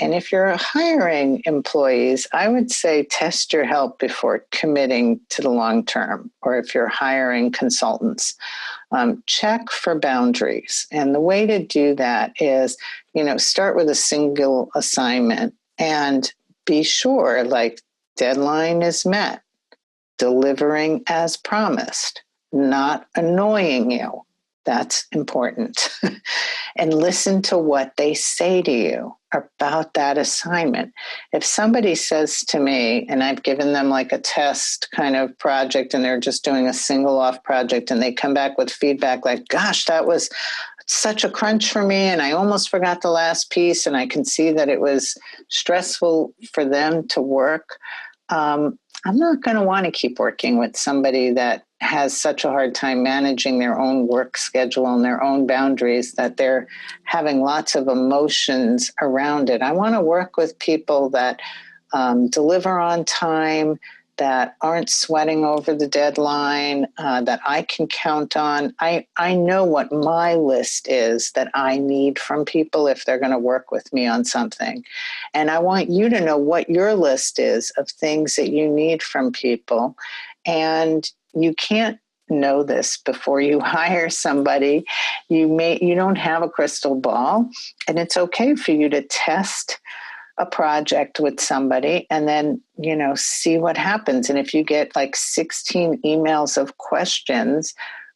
And if you're hiring employees, I would say test your help before committing to the long term. Or if you're hiring consultants, check for boundaries. And the way to do that is, start with a single assignment and be sure, like, deadline is met, delivering as promised, not annoying you. That's important. And listen to what they say to you about that assignment. If somebody says to me, and I've given them like a test kind of project, and they're just doing a single off project, and they come back with feedback like, gosh, that was such a crunch for me, and I almost forgot the last piece, and I can see that it was stressful for them to work. I'm not going to want to keep working with somebody that has such a hard time managing their own work schedule and their own boundaries, that they're having lots of emotions around it. I want to work with people that deliver on time, that aren't sweating over the deadline, that I can count on. I know what my list is that I need from people if they're going to work with me on something. And I want you to know what your list is of things that you need from people. And you can't know this before you hire somebody. You don't have a crystal ball, and it's okay for you to test a project with somebody and then, see what happens. And if you get like 16 emails of questions,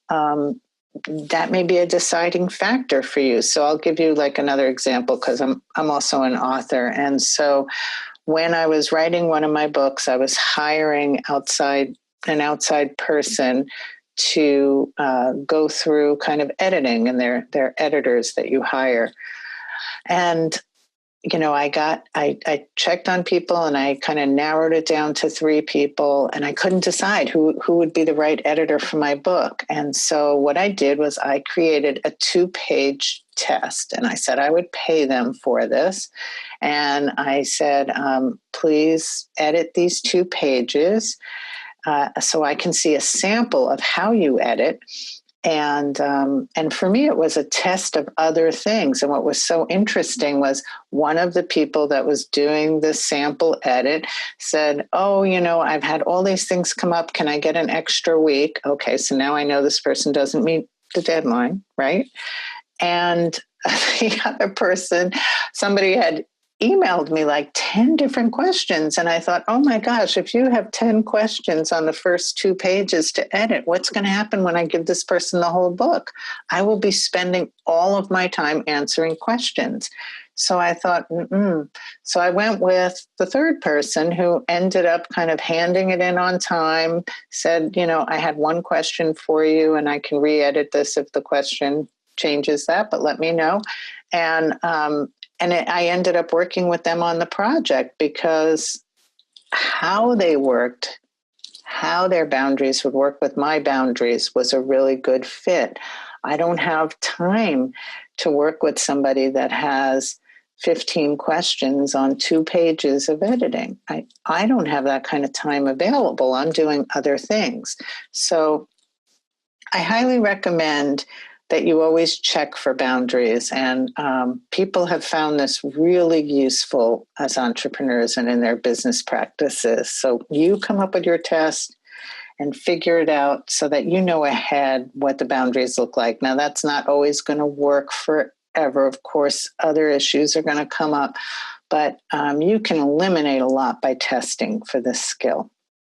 that may be a deciding factor for you. So I'll give you like another example, because I'm also an author. And so when I was writing one of my books, I was hiring an outside person to go through kind of editing, and they're editors that you hire. And I checked on people, and I kind of narrowed it down to 3 people, and I couldn't decide who would be the right editor for my book. And so what I did was I created a 2-page test, and I said I would pay them for this. And I said, please edit these 2 pages so I can see a sample of how you edit. And for me, it was a test of other things. And what was so interesting was one of the people that was doing the sample edit said, oh, I've had all these things come up. Can I get an extra week? Okay, so now I know this person doesn't meet the deadline, right? And the other person, somebody had emailed me like 10 different questions. And I thought, oh my gosh, if you have 10 questions on the first 2 pages to edit, what's going to happen when I give this person the whole book? I will be spending all of my time answering questions. So I thought, So I went with the third person, who ended up kind of handing it in on time, said, I had one question for you, and I can re-edit this if the question changes that, but let me know. And I ended up working with them on the project, because how they worked, how their boundaries would work with my boundaries, was a really good fit. I don't have time to work with somebody that has 15 questions on 2 pages of editing. I don't have that kind of time available. I'm doing other things. So I highly recommend that you always check for boundaries. And people have found this really useful as entrepreneurs and in their business practices. So you come up with your test and figure it out so that you know ahead what the boundaries look like. Now, that's not always going to work forever. Of course, other issues are going to come up, but you can eliminate a lot by testing for this skill.